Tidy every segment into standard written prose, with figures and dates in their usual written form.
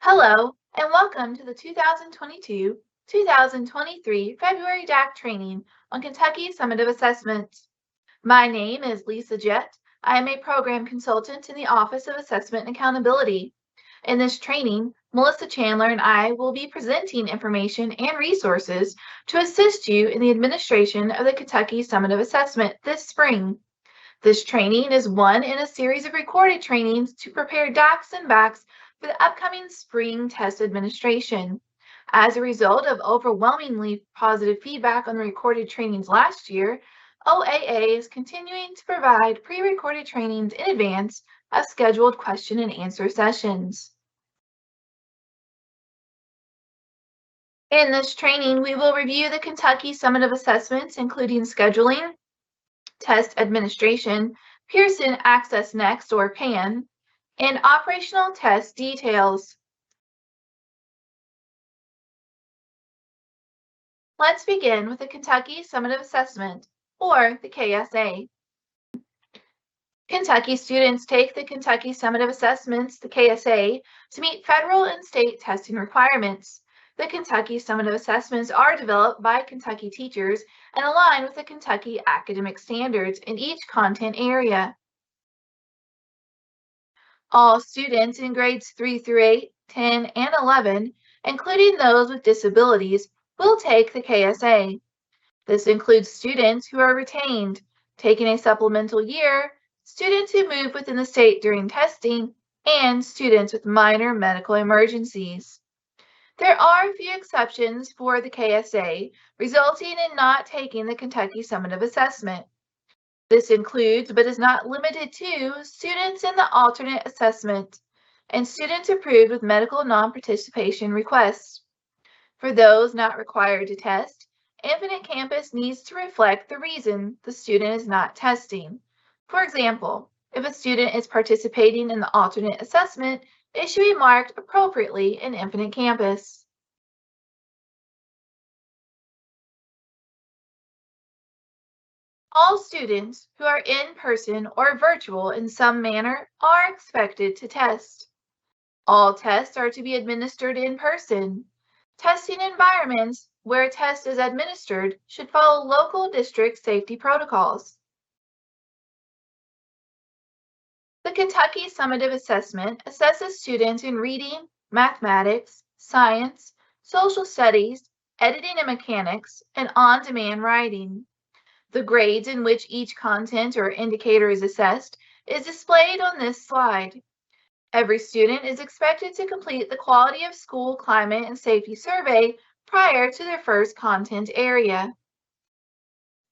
Hello, and welcome to the 2022-2023 February DAC training on Kentucky Summative Assessment. My name is Lisa Jett. I am a program consultant in the Office of Assessment and Accountability. In this training, Melissa Chandler and I will be presenting information and resources to assist you in the administration of the Kentucky Summative Assessment this spring. This training is one in a series of recorded trainings to prepare DACs and BACs for the upcoming spring test administration. As a result of overwhelmingly positive feedback on the recorded trainings last year, OAA is continuing to provide pre-recorded trainings in advance of scheduled question and answer sessions. In this training, we will review the Kentucky Summative Assessments, including scheduling, test administration, Pearson Access Next or PAN, and operational test details. Let's begin with the Kentucky Summative Assessment, or the KSA. Kentucky students take the Kentucky Summative Assessments, the KSA, to meet federal and state testing requirements. The Kentucky Summative Assessments are developed by Kentucky teachers and align with the Kentucky academic standards in each content area. All students in grades 3 through 8, 10, and 11, including those with disabilities, will take the KSA. This includes students who are retained, taking a supplemental year, students who move within the state during testing, and students with minor medical emergencies. There are a few exceptions for the KSA, resulting in not taking the Kentucky Summative Assessment. This includes, but is not limited to, students in the alternate assessment and students approved with medical non-participation requests. For those not required to test, Infinite Campus needs to reflect the reason the student is not testing. For example, if a student is participating in the alternate assessment, it should be marked appropriately in Infinite Campus. All students who are in person or virtual in some manner are expected to test. All tests are to be administered in person. Testing environments where a test is administered should follow local district safety protocols. The Kentucky Summative Assessment assesses students in reading, mathematics, science, social studies, editing and mechanics, and on-demand writing. The grades in which each content or indicator is assessed is displayed on this slide. Every student is expected to complete the Quality of School Climate and Safety Survey prior to their first content area.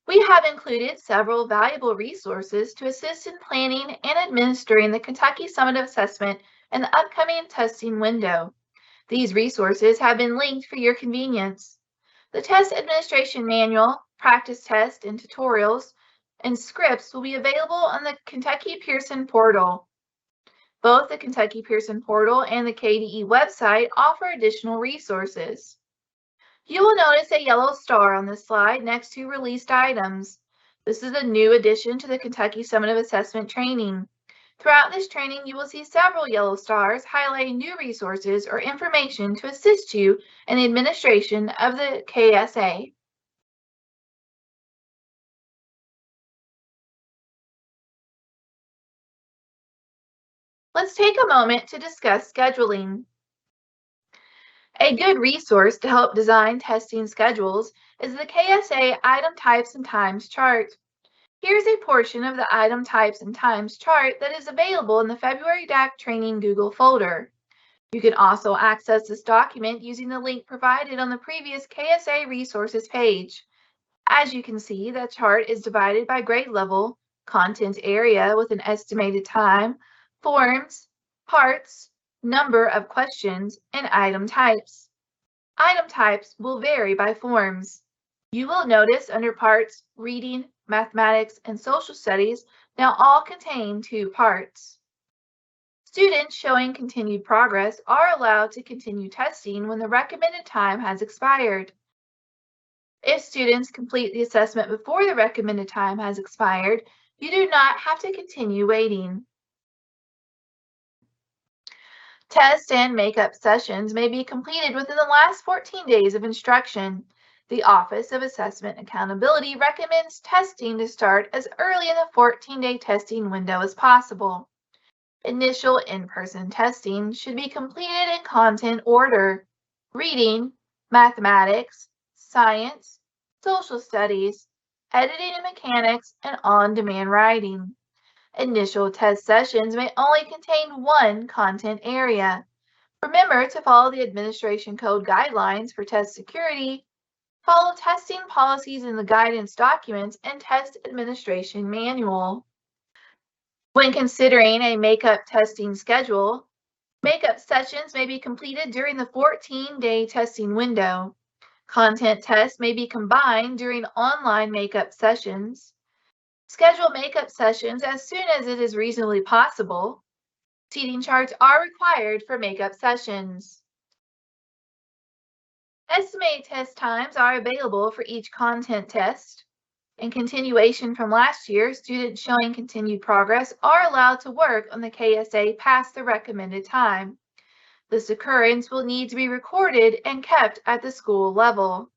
We have included several valuable resources to assist in planning and administering the Kentucky Summative Assessment and the upcoming testing window. These resources have been linked for your convenience. The Test Administration Manual, practice test, and tutorials and scripts will be available on the Kentucky Pearson portal. Both the Kentucky Pearson portal and the KDE website offer additional resources. You will notice a yellow star on this slide next to released items. This is a new addition to the Kentucky Summative Assessment training. Throughout this training, you will see several yellow stars highlighting new resources or information to assist you in the administration of the KSA. Let's take a moment to discuss scheduling. A good resource to help design testing schedules is the KSA Item Types and Times chart. Here's a portion of the Item Types and Times chart that is available in the February DAC Training Google folder. You can also access this document using the link provided on the previous KSA Resources page. As you can see, the chart is divided by grade level, content area with an estimated time, forms, parts, number of questions, and item types. Item types will vary by forms. You will notice under parts, reading, mathematics, and social studies now all contain 2 parts. Students showing continued progress are allowed to continue testing when the recommended time has expired. If students complete the assessment before the recommended time has expired, you do not have to continue waiting. Test and makeup sessions may be completed within the last 14 days of instruction. The Office of Assessment Accountability recommends testing to start as early in the 14-day testing window as possible. Initial in-person testing should be completed in content order: reading, mathematics, science, social studies, editing and mechanics, and on-demand writing. Initial test sessions may only contain one content area. Remember to follow the Administration Code guidelines for test security, follow testing policies in the guidance documents, and test administration manual. When considering a makeup testing schedule, makeup sessions may be completed during the 14-day testing window. Content tests may be combined during online makeup sessions. Schedule makeup sessions as soon as it is reasonably possible. Seating charts are required for makeup sessions. Estimated test times are available for each content test. In continuation from last year, students showing continued progress are allowed to work on the KSA past the recommended time. This occurrence will need to be recorded and kept at the school level.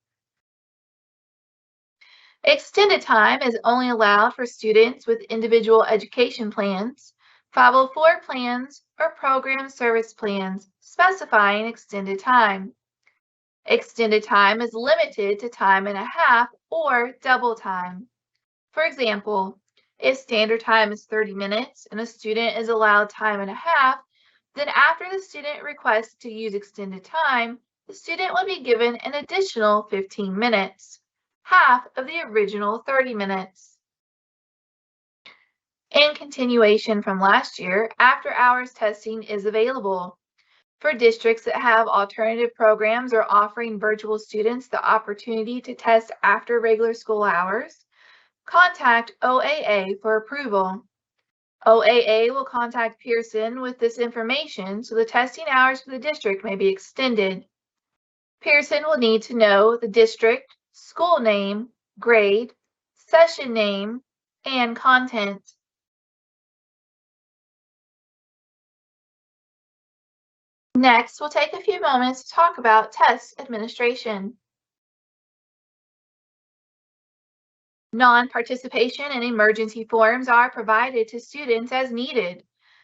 Extended time is only allowed for students with individual education plans, 504 plans, or program service plans specifying extended time. Extended time is limited to time and a half or double time. For example, if standard time is 30 minutes and a student is allowed time and a half, then after the student requests to use extended time, the student will be given an additional 15 minutes, half of the original 30 minutes. In continuation from last year, after-hours testing is available. For districts that have alternative programs or offering virtual students the opportunity to test after regular school hours, contact OAA for approval. OAA will contact Pearson with this information so the testing hours for the district may be extended. Pearson will need to know the district, school name, grade, session name, and content. Next, we'll take a few moments to talk about test administration. Non-participation and emergency forms are provided to students as needed.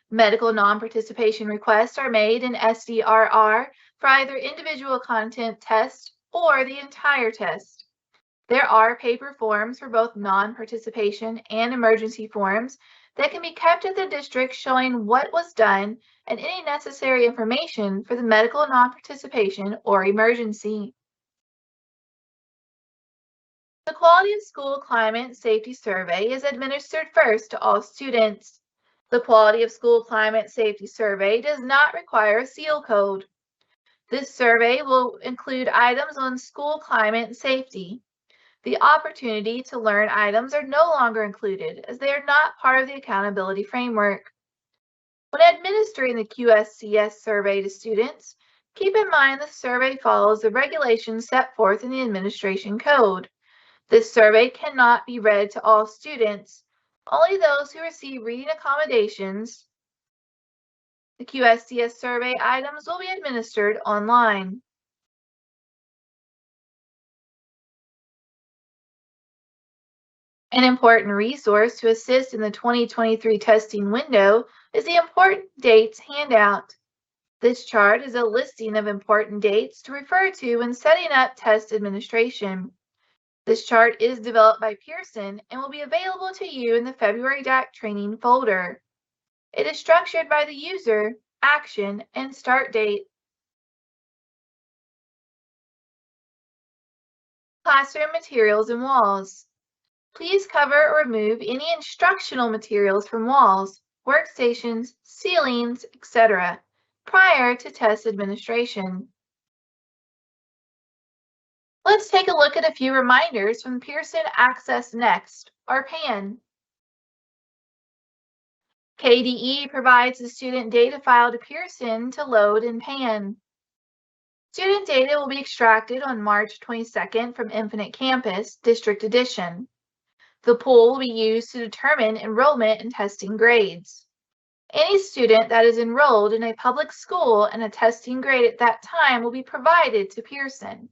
Medical non-participation requests are made in SDRR for either individual content test or the entire test. There are paper forms for both non-participation and emergency forms that can be kept at the district showing what was done and any necessary information for the medical non-participation or emergency. The Quality of School Climate Safety Survey is administered first to all students. The Quality of School Climate Safety Survey does not require a seal code. This survey will include items on school climate safety. The opportunity to learn items are no longer included as they are not part of the accountability framework. When administering the QSCS survey to students, keep in mind the survey follows the regulations set forth in the Administration Code. This survey cannot be read to all students, only those who receive reading accommodations. The QSCS survey items will be administered online. An important resource to assist in the 2023 testing window is the Important Dates handout. This chart is a listing of important dates to refer to when setting up test administration. This chart is developed by Pearson and will be available to you in the February DAC training folder. It is structured by the user, action, and start date. Classroom materials and walls. Please cover or remove any instructional materials from walls, workstations, ceilings, etc. prior to test administration. Let's take a look at a few reminders from Pearson Access Next, or PAN. KDE provides the student data file to Pearson to load in PAN. Student data will be extracted on March 22nd from Infinite Campus, District Edition. The pool will be used to determine enrollment and testing grades. Any student that is enrolled in a public school and a testing grade at that time will be provided to Pearson.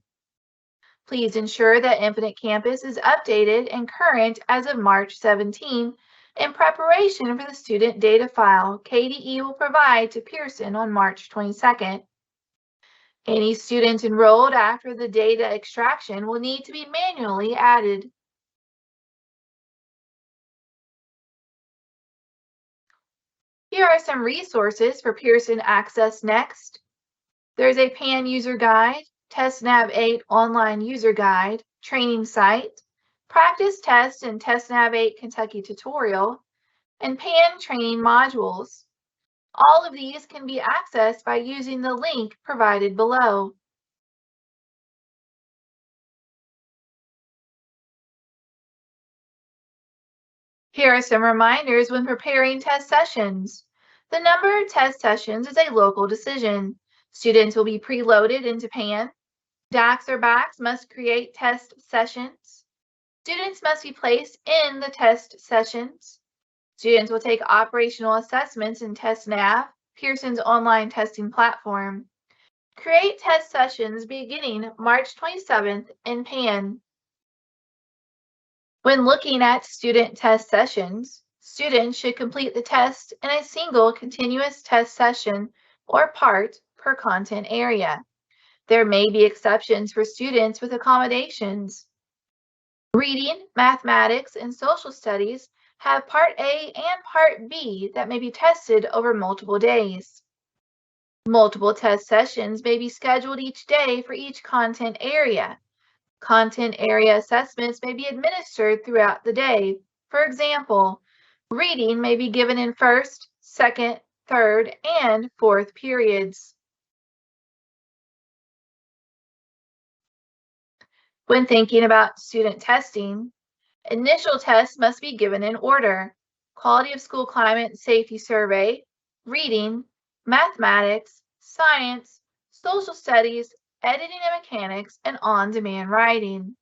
Please ensure that Infinite Campus is updated and current as of March 17 in preparation for the student data file KDE will provide to Pearson on March 22nd. Any students enrolled after the data extraction will need to be manually added. Here are some resources for Pearson Access Next. There's a PAN user guide, TestNav 8 online user guide, training site, practice test and TestNav 8 Kentucky tutorial, and PAN training modules. All of these can be accessed by using the link provided below. Here are some reminders when preparing test sessions. The number of test sessions is a local decision. Students will be preloaded into PAN. DACs or BACs must create test sessions. Students must be placed in the test sessions. Students will take operational assessments in TestNav, Pearson's online testing platform. Create test sessions beginning March 27th in PAN. When looking at student test sessions, students should complete the test in a single continuous test session or part per content area. There may be exceptions for students with accommodations. Reading, mathematics, and social studies have Part A and Part B that may be tested over multiple days. Multiple test sessions may be scheduled each day for each content area. Content area assessments may be administered throughout the day. For example, reading may be given in first, second, third, and fourth periods. When thinking about student testing, initial tests must be given in order: Quality of School Climate and Safety Survey, reading, mathematics, science, social studies, editing and mechanics, and on-demand writing.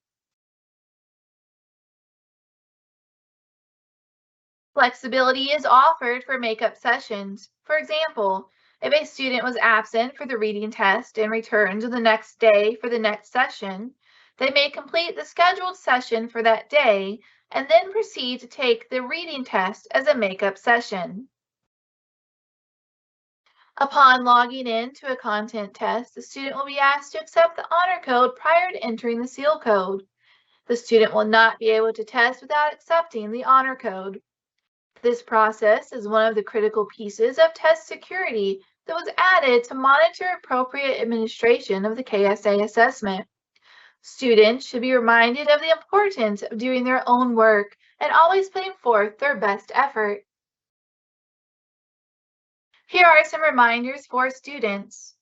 Flexibility is offered for makeup sessions. For example, if a student was absent for the reading test and returns the next day for the next session, they may complete the scheduled session for that day and then proceed to take the reading test as a makeup session. Upon logging in to a content test, the student will be asked to accept the honor code prior to entering the seal code. The student will not be able to test without accepting the honor code. This process is one of the critical pieces of test security that was added to monitor appropriate administration of the KSA assessment. Students should be reminded of the importance of doing their own work and always putting forth their best effort. Here are some reminders for students.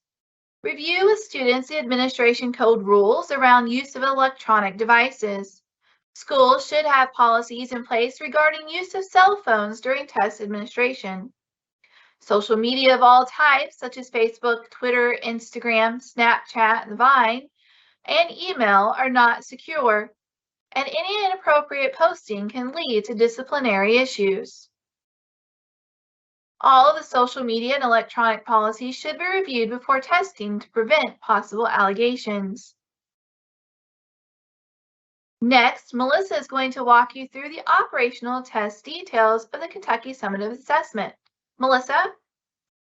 Review with students the administration code rules around use of electronic devices. Schools should have policies in place regarding use of cell phones during test administration. Social media of all types, such as Facebook, Twitter, Instagram, Snapchat, and Vine, and email are not secure, and any inappropriate posting can lead to disciplinary issues. All of the social media and electronic policies should be reviewed before testing to prevent possible allegations. Next, Melissa is going to walk you through the operational test details of the Kentucky Summative Assessment. Melissa?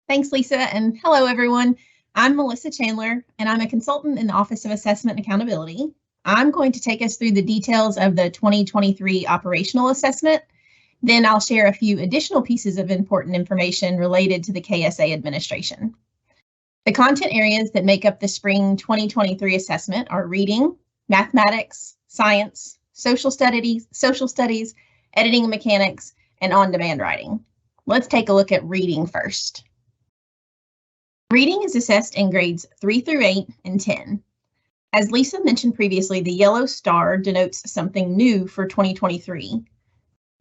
Thanks, Lisa, and hello, everyone. I'm Melissa Chandler, and I'm a consultant in the Office of Assessment and Accountability. I'm going to take us through the details of the 2023 operational assessment. Then I'll share a few additional pieces of important information related to the KSA administration. The content areas that make up the spring 2023 assessment are reading, mathematics, science, social studies, editing and mechanics, and on-demand writing. Let's take a look at reading first. Reading is assessed in grades 3 through 8 and 10. As Lisa mentioned previously, the yellow star denotes something new for 2023.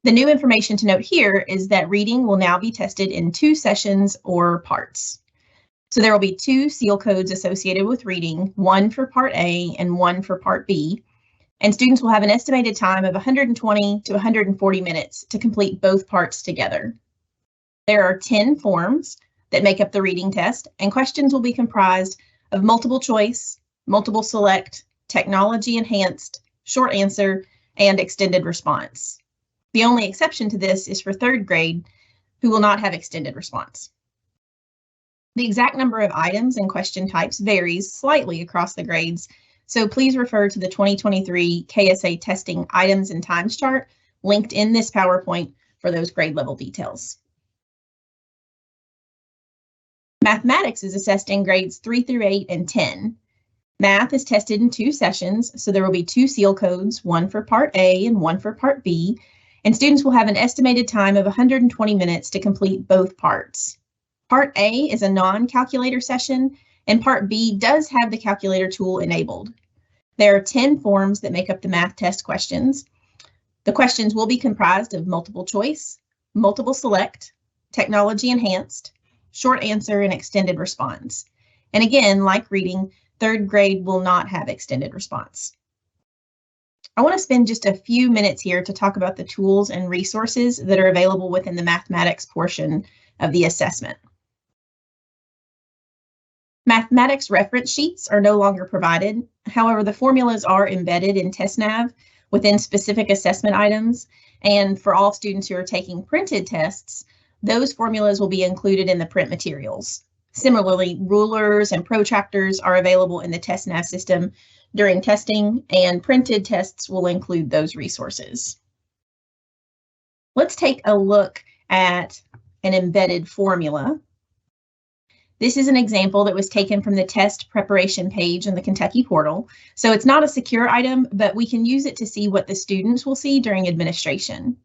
The new information to note here is that reading will now be tested in 2 sessions or parts. So there will be 2 seal codes associated with reading, one for Part A and one for Part B, and students will have an estimated time of 120 to 140 minutes to complete both parts together. There are 10 forms that make up the reading test, and questions will be comprised of multiple choice, multiple select, technology enhanced, short answer, and extended response. The only exception to this is for third grade, who will not have extended response. The exact number of items and question types varies slightly across the grades, so please refer to the 2023 KSA testing items and times chart linked in this PowerPoint for those grade level details. Mathematics is assessed in grades 3 through 8 and 10. Math is tested in 2 sessions, so there will be 2 seal codes, one for Part A and one for Part B, and students will have an estimated time of 120 minutes to complete both parts. Part A is a non-calculator session, and Part B does have the calculator tool enabled. There are 10 forms that make up the math test questions. The questions will be comprised of multiple choice, multiple select, technology enhanced, short answer, and extended response. And again, like reading, third grade will not have extended response. I want to spend just a few minutes here to talk about the tools and resources that are available within the mathematics portion of the assessment. Mathematics reference sheets are no longer provided. However, the formulas are embedded in TestNav within specific assessment items. And for all students who are taking printed tests, those formulas will be included in the print materials. Similarly, rulers and protractors are available in the TestNav system during testing, and printed tests will include those resources. Let's take a look at an embedded formula. This is an example that was taken from the test preparation page in the Kentucky portal. So it's not a secure item, but we can use it to see what the students will see during administration.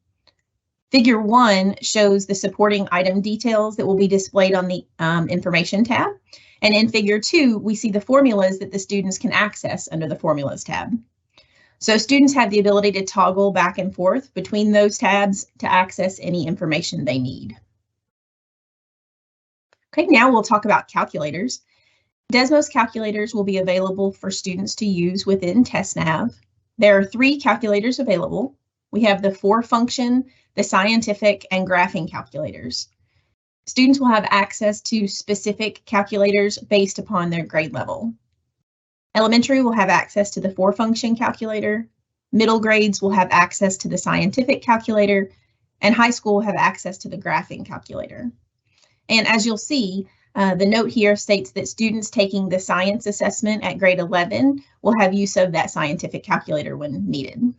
Figure 1 shows the supporting item details that will be displayed on the Information tab. And in Figure 2, we see the formulas that the students can access under the Formulas tab. So students have the ability to toggle back and forth between those tabs to access any information they need. Okay, now we'll talk about calculators. Desmos calculators will be available for students to use within TestNav. There are 3 calculators available. We have the 4-function, the scientific, and graphing calculators. Students will have access to specific calculators based upon their grade level. Elementary will have access to the 4-function calculator. Middle grades will have access to the scientific calculator, and high school will have access to the graphing calculator. And as you'll see, the note here states that students taking the science assessment at grade 11 will have use of that scientific calculator when needed.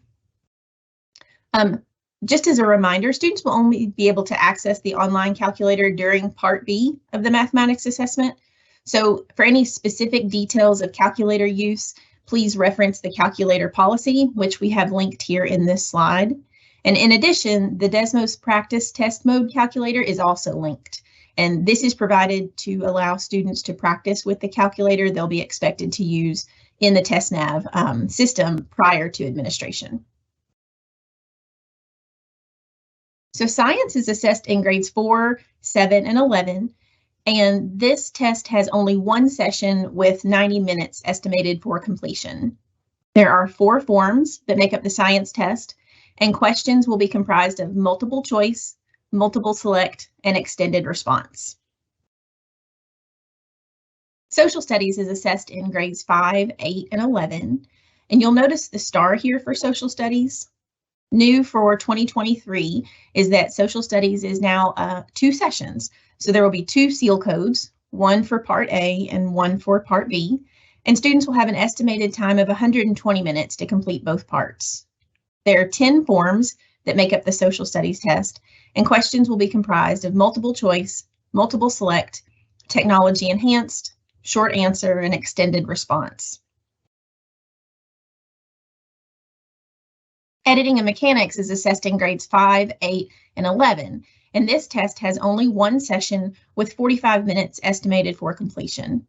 Just as a reminder, students will only be able to access the online calculator during Part B of the mathematics assessment. So for any specific details of calculator use, please reference the calculator policy, which we have linked here in this slide. And in addition, the Desmos practice test mode calculator is also linked. And this is provided to allow students to practice with the calculator they'll be expected to use in the TestNav system prior to administration. So science is assessed in grades 4, 7, and 11, and this test has only 1 session with 90 minutes estimated for completion. There are 4 forms that make up the science test, and questions will be comprised of multiple choice, multiple select, and extended response. Social studies is assessed in grades 5, 8, and 11, and you'll notice the star here for social studies. New for 2023 is that social studies is now 2 sessions. So there will be 2 seal codes, one for Part A and one for Part B, and students will have an estimated time of 120 minutes to complete both parts. There are 10 forms that make up the social studies test, and questions will be comprised of multiple choice, multiple select, technology enhanced, short answer, and extended response. Editing and mechanics is assessed in grades 5, 8, and 11, and this test has only 1 session with 45 minutes estimated for completion.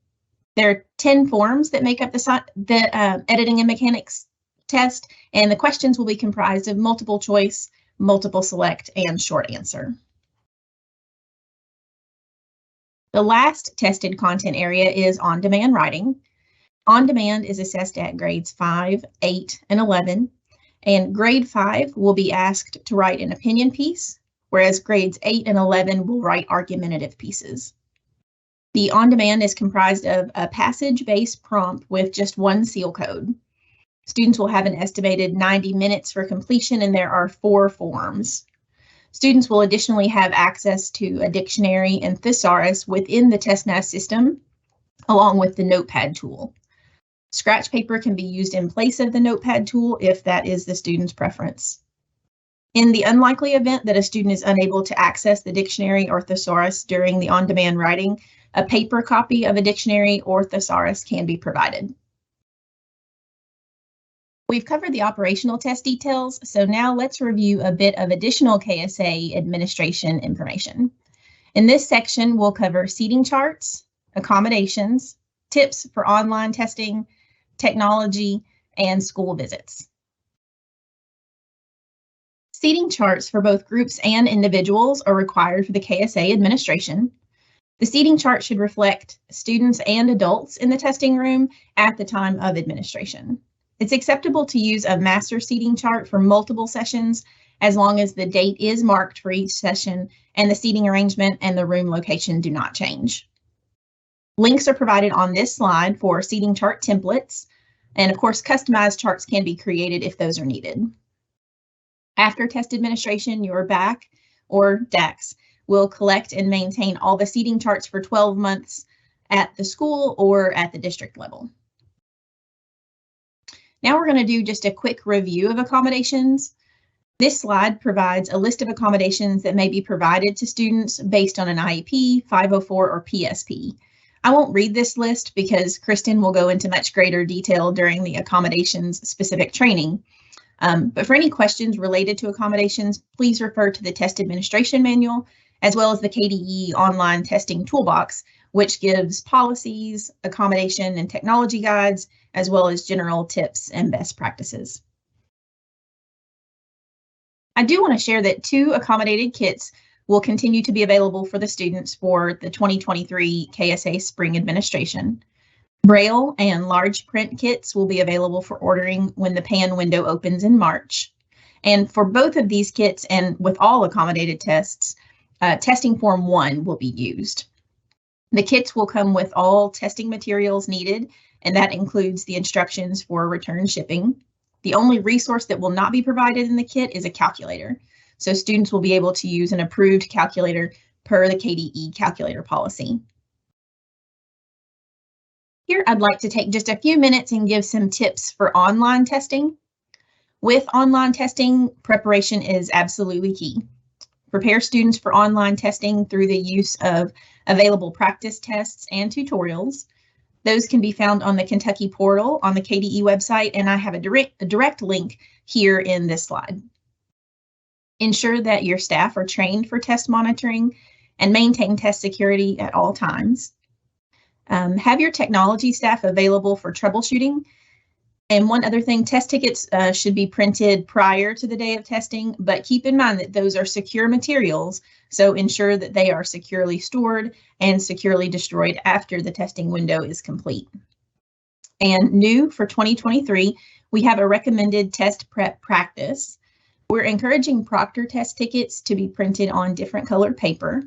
There are 10 forms that make up the editing and mechanics test, and the questions will be comprised of multiple choice, multiple select, and short answer. The last tested content area is on-demand writing. On-demand is assessed at grades 5, 8, and 11. And grade 5 will be asked to write an opinion piece, whereas grades 8 and 11 will write argumentative pieces. The on-demand is comprised of a passage-based prompt with just one seal code. Students will have an estimated 90 minutes for completion, and there are 4 forms. Students will additionally have access to a dictionary and thesaurus within the TestNav system, along with the notepad tool. Scratch paper can be used in place of the notepad tool if that is the student's preference. In the unlikely event that a student is unable to access the dictionary or thesaurus during the on-demand writing, a paper copy of a dictionary or thesaurus can be provided. We've covered the operational test details, so now let's review a bit of additional KSA administration information. In this section, we'll cover seating charts, accommodations, tips for online testing, technology, and school visits. Seating charts for both groups and individuals are required for the KSA administration. The seating chart should reflect students and adults in the testing room at the time of administration. It's acceptable to use a master seating chart for multiple sessions as long as the date is marked for each session and the seating arrangement and the room location do not change. Links are provided on this slide for seating chart templates, and of course, customized charts can be created if those are needed. After test administration, your BAC or DACs will collect and maintain all the seating charts for 12 months at the school or at the district level. Now we're going to do just a quick review of accommodations. This slide provides a list of accommodations that may be provided to students based on an IEP, 504, or PSP. I won't read this list because Kristen will go into much greater detail during the accommodations specific training. But for any questions related to accommodations, please refer to the test administration manual, as well as the KDE online testing toolbox, which gives policies, accommodation and technology guides, as well as general tips and best practices. I do want to share that 2 accommodated kits will continue to be available for the students for the 2023 KSA Spring Administration. Braille and large print kits will be available for ordering when the PAN window opens in March. And for both of these kits and with all accommodated tests, testing form 1 will be used. The kits will come with all testing materials needed, and that includes the instructions for return shipping. The only resource that will not be provided in the kit is a calculator. So students will be able to use an approved calculator per the KDE calculator policy. Here, I'd like to take just a few minutes and give some tips for online testing. With online testing, preparation is absolutely key. Prepare students for online testing through the use of available practice tests and tutorials. Those can be found on the Kentucky portal on the KDE website, and I have a direct link here in this slide. Ensure that your staff are trained for test monitoring and maintain test security at all times. Have your technology staff available for troubleshooting. And one other thing, test tickets should be printed prior to the day of testing, but keep in mind that those are secure materials, so ensure that they are securely stored and securely destroyed after the testing window is complete. And new for 2023, we have a recommended test prep practice. We're encouraging proctor test tickets to be printed on different colored paper.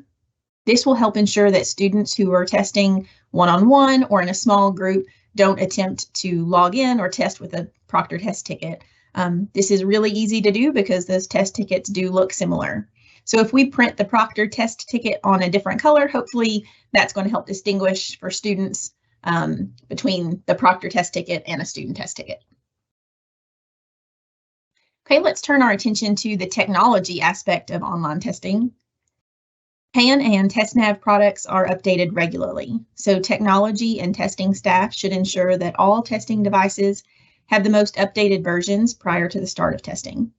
This will help ensure that students who are testing one-on-one or in a small group don't attempt to log in or test with a proctor test ticket. This is really easy to do because those test tickets do look similar. So if we print the proctor test ticket on a different color, hopefully that's going to help distinguish for students between the proctor test ticket and a student test ticket. Okay, let's turn our attention to the technology aspect of online testing. PAN and TestNav products are updated regularly, so technology and testing staff should ensure that all testing devices have the most updated versions prior to the start of testing.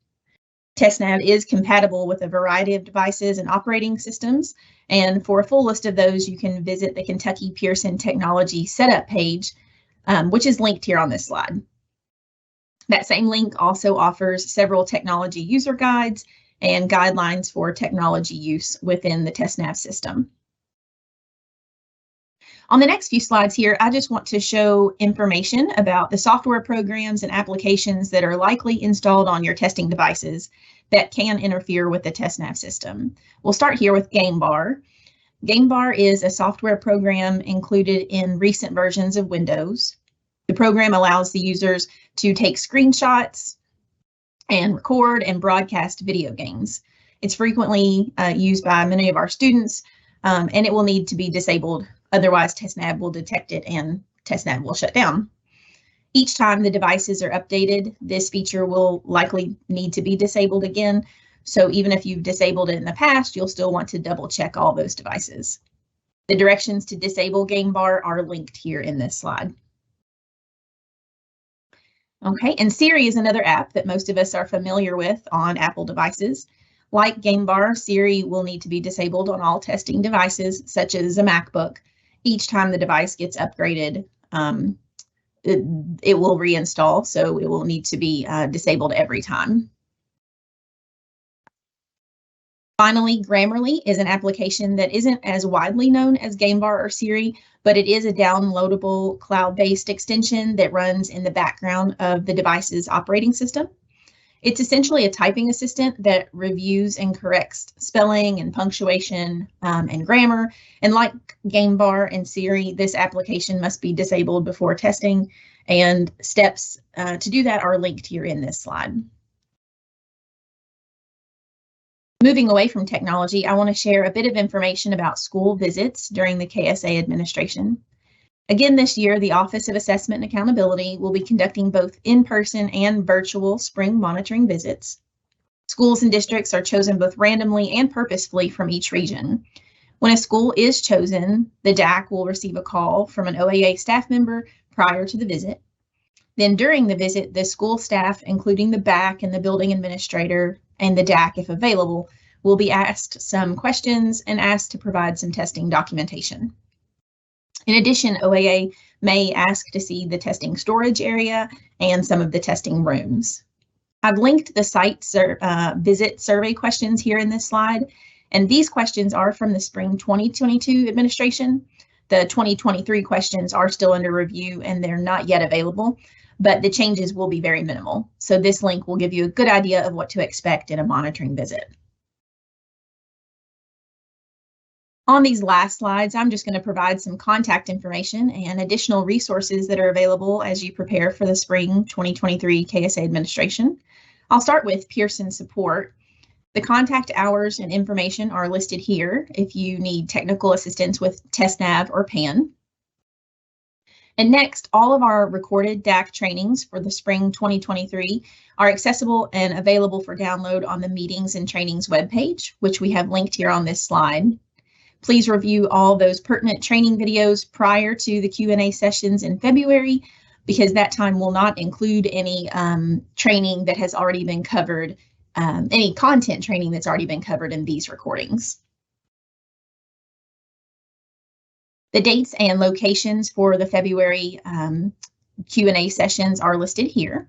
TestNav is compatible with a variety of devices and operating systems, and for a full list of those, you can visit the Kentucky Pearson Technology Setup page, which is linked here on this slide. That same link also offers several technology user guides and guidelines for technology use within the TestNav system. On the next few slides here, I just want to show information about the software programs and applications that are likely installed on your testing devices that can interfere with the TestNav system. We'll start here with GameBar. GameBar is a software program included in recent versions of Windows. The program allows the users to take screenshots and record and broadcast video games. It's frequently used by many of our students, and it will need to be disabled. Otherwise, TestNav will detect it and TestNav will shut down. Each time the devices are updated, this feature will likely need to be disabled again. So even if you've disabled it in the past, you'll still want to double check all those devices. The directions to disable GameBar are linked here in this slide. Okay, and Siri is another app that most of us are familiar with on Apple devices. Like GameBar, Siri will need to be disabled on all testing devices, such as a MacBook. Each time the device gets upgraded, it will reinstall, so it will need to be disabled every time. Finally, Grammarly is an application that isn't as widely known as GameBar or Siri, but it is a downloadable cloud-based extension that runs in the background of the device's operating system. It's essentially a typing assistant that reviews and corrects spelling and punctuation and grammar. And like GameBar and Siri, this application must be disabled before testing, and steps to do that are linked here in this slide. Moving away from technology, I want to share a bit of information about school visits during the KSA administration. Again, this year, the Office of Assessment and Accountability will be conducting both in-person and virtual spring monitoring visits. Schools and districts are chosen both randomly and purposefully from each region. When a school is chosen, the DAC will receive a call from an OAA staff member prior to the visit. Then during the visit, the school staff, including the BAC and the building administrator and the DAC, if available, will be asked some questions and asked to provide some testing documentation. In addition, OAA may ask to see the testing storage area and some of the testing rooms. I've linked the site visit survey questions here in this slide, and these questions are from the spring 2022 administration. The 2023 questions are still under review and they're not yet available, but the changes will be very minimal. So this link will give you a good idea of what to expect in a monitoring visit. On these last slides, I'm just going to provide some contact information and additional resources that are available as you prepare for the spring 2023 KSA administration. I'll start with Pearson support. The contact hours and information are listed here if you need technical assistance with TestNav or PAN. And next, all of our recorded DAC trainings for the spring 2023 are accessible and available for download on the Meetings and Trainings webpage, which we have linked here on this slide. Please review all those pertinent training videos prior to the Q&A sessions in February, because that time will not include any training that has already been covered, any content training that's already been covered in these recordings. The dates and locations for the February Q&A sessions are listed here.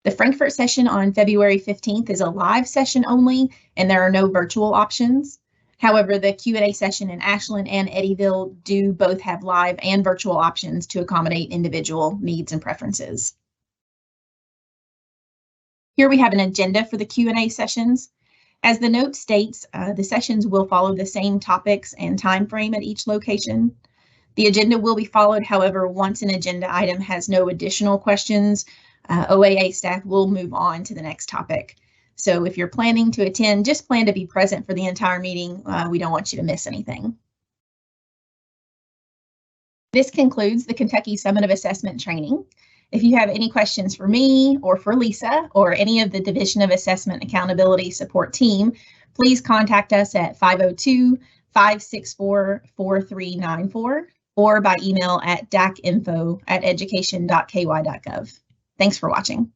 The Frankfurt session on February 15th is a live session only, and there are no virtual options. However, the Q&A session in Ashland and Eddyville do both have live and virtual options to accommodate individual needs and preferences. Here we have an agenda for the Q&A sessions. As the note states, the sessions will follow the same topics and time frame at each location. The agenda will be followed, however, once an agenda item has no additional questions, OAA staff will move on to the next topic. So if you're planning to attend, just plan to be present for the entire meeting. We don't want you to miss anything. This concludes the Kentucky Summative Assessment Training. If you have any questions for me or for Lisa or any of the Division of Assessment Accountability support team, please contact us at 502-564-4394 or by email at dacinfo@education.ky.gov. Thanks for watching.